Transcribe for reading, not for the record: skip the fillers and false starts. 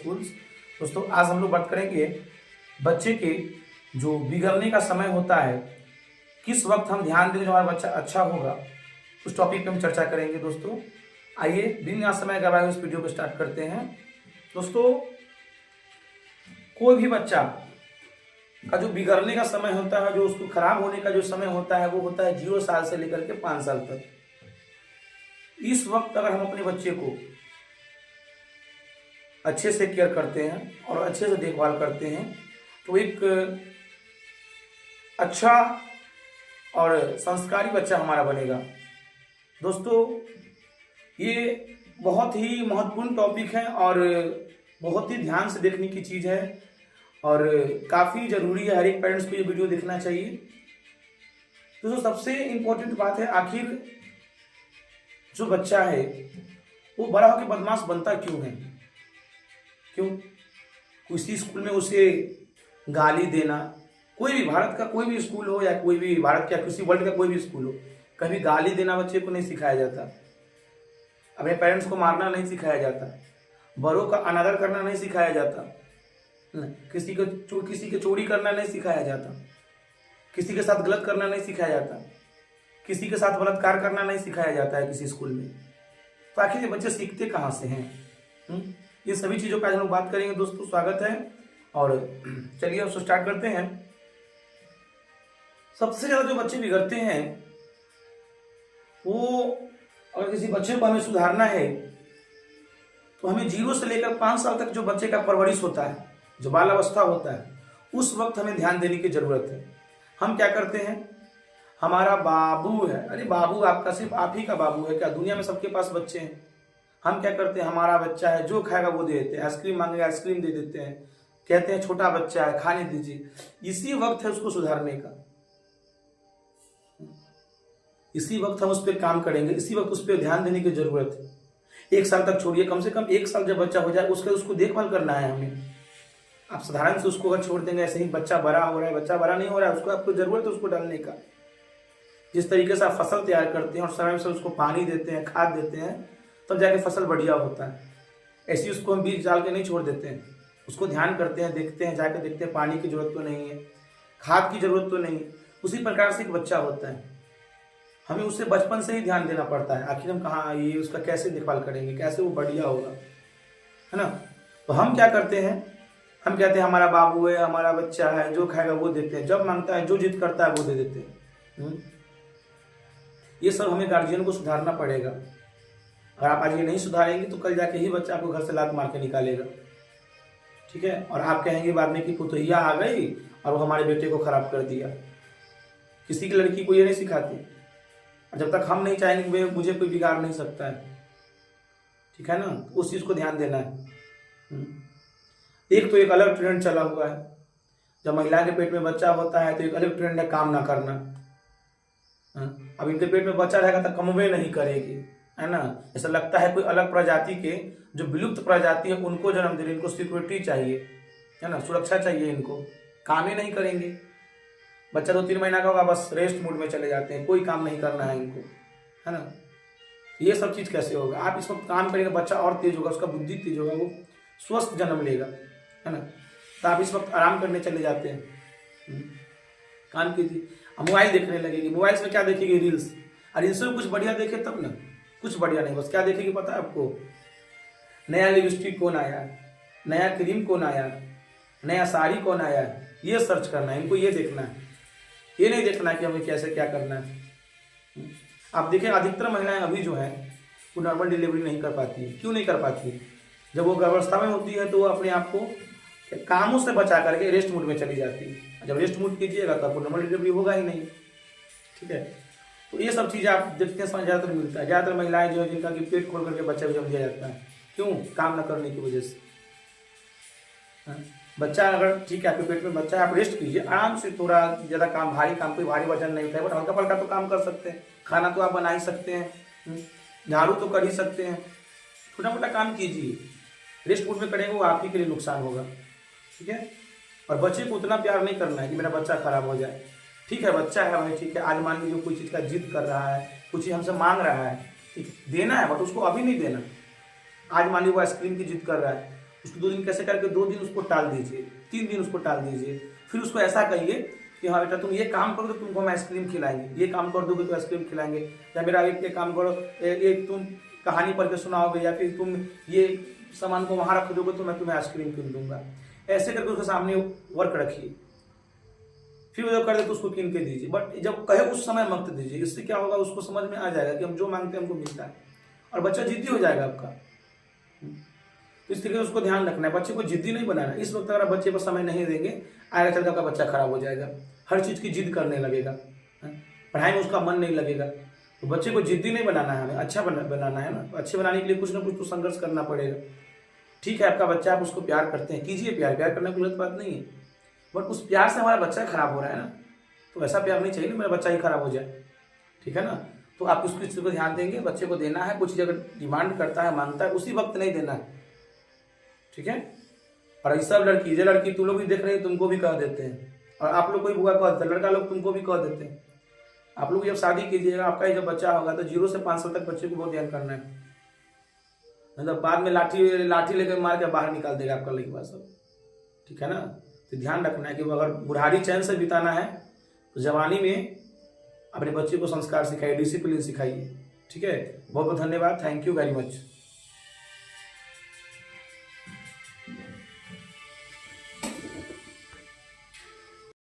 Schools. दोस्तों आज हम लोग बात करेंगे बच्चे के जो बिगड़ने का समय होता है, किस वक्त हम ध्यान दें जो हमारा बच्चा अच्छा होगा, उस टॉपिक पे हम चर्चा करेंगे। दोस्तों आइए बिना समय गवाए इस वीडियो को स्टार्ट करते हैं। दोस्तों कोई भी बच्चा का जो बिगड़ने का समय होता है, जो उसको खराब होने का जो समय होता है, वो होता है 0 साल से लेकर के 5 साल तक। इस वक्त अगर हम अपने बच्चे को अच्छे से केयर करते हैं और अच्छे से देखभाल करते हैं तो एक अच्छा और संस्कारी बच्चा हमारा बनेगा। दोस्तों ये बहुत ही महत्वपूर्ण टॉपिक है और बहुत ही ध्यान से देखने की चीज़ है और काफ़ी ज़रूरी है। हर एक पेरेंट्स को ये वीडियो देखना चाहिए। दोस्तों सबसे इम्पोर्टेंट बात है, आखिर जो बच्चा है वो बड़ा होकर बदमाश बनता क्यों है? क्यों? किसी स्कूल में उसे गाली देना, कोई भी भारत का कोई भी स्कूल हो या कोई भी भारत का किसी वर्ल्ड का कोई भी स्कूल हो, कभी गाली देना बच्चे को नहीं सिखाया जाता, अपने पेरेंट्स को मारना नहीं सिखाया जाता, बड़ों का अनादर करना नहीं सिखाया जाता, किसी के चोरी करना नहीं सिखाया जाता, किसी के साथ गलत करना नहीं सिखाया जाता, किसी के साथ बलात्कार करना नहीं सिखाया जाता है किसी स्कूल में। तो आखिर ये बच्चे सीखते कहाँ से हैं? ये सभी चीज़ों पर आज हम लोग बात करेंगे। दोस्तों स्वागत है और चलिए अब स्टार्ट करते हैं। सबसे ज़्यादा जो बच्चे बिगड़ते हैं वो, अगर किसी बच्चे को हमें सुधारना है तो हमें 0 से लेकर 5 साल तक जो बच्चे का परवरिश होता है, जो बाल अवस्था होता है, उस वक्त हमें ध्यान देने की जरूरत है। हम क्या करते हैं, हमारा बाबू है, अरे बाबू आपका सिर्फ आप ही का बाबू है क्या? दुनिया में सबके पास बच्चे हैं। हम क्या करते हैं, हमारा बच्चा है, जो खाएगा वो दे देते हैं, आइसक्रीम मांगेगा आइसक्रीम दे देते हैं, कहते हैं छोटा बच्चा है खाने दीजिए। इसी वक्त है उसको सुधारने का, इसी वक्त हम उस पर काम करेंगे, इसी वक्त उस पर ध्यान देने की जरूरत है। 1 साल तक छोड़िए, कम से कम 1 साल जब बच्चा हो जाए उसको देखभाल करना है हमें। आप साधारण से उसको अगर छोड़ देंगे ऐसे ही, बच्चा बड़ा हो रहा है, बच्चा बड़ा नहीं हो रहा है, उसको आपको जरूरत है उसको डालने का। जिस तरीके से आप फसल तैयार करते हैं और समय से उसको पानी देते हैं, खाद देते हैं, तब जाके फसल बढ़िया होता है। ऐसे ही उसको हम बीज डाल के नहीं छोड़ देते हैं, उसको ध्यान करते हैं, देखते हैं, जाके देखते हैं पानी की जरूरत तो नहीं है, खाद की जरूरत तो नहीं है। उसी प्रकार से एक बच्चा होता है, हमें उससे बचपन से ही ध्यान देना पड़ता है। आखिर हम कहाँ ये उसका कैसे देखभाल करेंगे, कैसे वो बढ़िया होगा, है ना? तो हम क्या करते हैं, हम कहते हैं हमारा बाबू है, हमारा बच्चा है, जो खाएगा वो देते हैं, जब मांगता है, जो जिद करता है वो दे देते हैं। ये सब हमें गार्जियन को सुधारना पड़ेगा। अगर आप आज ये नहीं सुधारेंगे तो कल जाके ही बच्चा आपको घर से लात मार के निकालेगा, ठीक है? और आप कहेंगे बाद में कि पुतैया आ गई और वो हमारे बेटे को खराब कर दिया। किसी की लड़की को ये नहीं सिखाती, और जब तक हम नहीं चाहेंगे मुझे कोई बिगाड़ नहीं सकता है, ठीक है ना? उस चीज़ को ध्यान देना है। एक तो एक अलग ट्रेंड चला हुआ है, जब महिला के पेट में बच्चा होता है तो एक अलग ट्रेंड है काम ना करना। अब इनके पेट में बच्चा रहेगा तो कमवे नहीं करेगी, है ना? ऐसा लगता है कोई अलग प्रजाति के जो विलुप्त प्रजाति है उनको जन्म दे रही, इनको सिक्योरिटी चाहिए, है ना, सुरक्षा चाहिए, इनको काम ही नहीं करेंगे। बच्चा 2-3 महीना का होगा बस रेस्ट मूड में चले जाते हैं, कोई काम नहीं करना है इनको, है ना? ये सब चीज़ कैसे होगा? आप इस वक्त काम करेंगे, बच्चा और तेज होगा, उसका बुद्धि तेज होगा, वो स्वस्थ जन्म लेगा, है ना? तो आप इस वक्त आराम करने चले जाते हैं, काम कीजिए। मोबाइल देखने लगेगी, मोबाइल में क्या देखेगी, रील्स, और रील्स में कुछ बढ़िया देखे तब ना, कुछ बढ़िया नहीं, बस क्या देखेगी पता है आपको? नया लिपस्टिक कौन आया, नया क्रीम कौन आया, नया साड़ी कौन आया, ये सर्च करना है इनको, ये देखना है। ये नहीं देखना है कि हमें कैसे क्या करना है। आप देखें अधिकतर महिलाएं अभी जो है वो नॉर्मल डिलीवरी नहीं कर पाती है। क्यों नहीं कर पाती है? जब वो गर्भावस्था में होती है तो वो अपने आप को कामों से बचा करके रेस्ट मूड में चली जाती है। जब रेस्ट मूड कीजिएगा तो आपको नॉर्मल डिलीवरी होगा ही नहीं, ठीक है? तो ये सब चीज़ें आप देखते हैं, समझ ज़्यादातर मिलता है। ज़्यादातर महिलाएं जो है जिनका कि पेट खोल करके बच्चा भी जम दिया जाता है, क्यों? काम न करने की वजह से। बच्चा अगर ठीक है, आपके पेट में बच्चा है, आप रेस्ट कीजिए आराम से, थोड़ा ज़्यादा काम, भारी काम, कोई भारी वजन नहीं उठाए, बट हल्का फल्का तो काम कर सकते हैं। खाना तो आप बना ही सकते हैं, झाड़ू तो कर ही सकते हैं, छोटा मोटा काम कीजिए। रेस्ट मूड में करेंगे वो आप ही के लिए नुकसान होगा, ठीक है? और बच्चे को उतना प्यार नहीं करना है कि मेरा बच्चा खराब हो जाए। ठीक है, बच्चा है भाई, ठीक है, आज मान लीजिए कोई चीज़ का जिद कर रहा है, कुछ चीज़ हमसे मांग रहा है, ठीक, देना है बट उसको अभी नहीं देना। आज मान लीजिए वो आइसक्रीम की जिद कर रहा है, उसको 2 दिन कैसे करके 2 दिन उसको टाल दीजिए, 3 दिन उसको टाल दीजिए। फिर उसको ऐसा कहिए कि हाँ बेटा तुम ये काम करो तो तुमको हम आइसक्रीम खिलाएंगे, ये काम कर दोगे तो आइसक्रीम खिलाएंगे, या मेरा एक काम करो, एक तुम कहानी पढ़ के सुनाओगे, या फिर तुम ये सामान को वहां रख दोगे तो मैं तुम्हें आइसक्रीम किन दूंगा। ऐसे करके उसके सामने वर्क रखिए, फिर वो जब कर दे तो उसको किन के दीजिए, बट जब कहे उस समय मत दीजिए। इससे क्या होगा, उसको समझ में आ जाएगा कि हम जो मांगते हैं हमको मिलता है, और बच्चा जिद्दी हो जाएगा आपका। तो इस तरीके से उसको ध्यान रखना है, बच्चे को जिद्दी नहीं बनाना। इस वक्त अगर आप बच्चे पर समय नहीं देंगे, आगे चलकर आपका बच्चा खराब हो जाएगा, हर चीज़ की जिद करने लगेगा, पढ़ाई में उसका मन नहीं लगेगा। तो बच्चे को जिद्दी नहीं बनाना है, हमें अच्छा बनाना है ना। अच्छे बनाने के लिए कुछ ना कुछ तो संघर्ष करना पड़ेगा। ठीक है, आपका बच्चा, आप उसको प्यार करते हैं, कीजिए प्यार, प्यार करना कोई गलत बात नहीं है, बट उस प्यार से हमारा बच्चा खराब हो रहा है ना, तो ऐसा प्यार नहीं चाहिए ना मेरा बच्चा ही खराब हो जाए। ठीक है ना, तो आप उसकी चीज़ को ध्यान देंगे, बच्चे को देना है, कुछ चीज़ अगर डिमांड करता है, मांगता है, उसी वक्त नहीं देना है। ठीक है, और ये सब लड़की, जो लड़की तुम लोग भी देख रहे हैं, तुमको भी कह देते हैं, और आप लोग को भी बुआ कह देते हैं, लड़का लोग तुमको भी कह देते हैं। आप लोग जब शादी कीजिएगा, आपका जब बच्चा होगा तो 0 से 5 साल तक बच्चे को बहुत ध्यान करना है, मतलब बाद में लाठी लेकर मार के बाहर निकाल देगा आपका लड़का सब। ठीक है ना, तो ध्यान रखना है कि अगर बुढ़ारी चैन से बिताना है तो जवानी में अपने बच्चे को संस्कार सिखाइए, डिसिप्लिन सिखाइए। ठीक है, बहुत बहुत धन्यवाद, थैंक यू वेरी मच।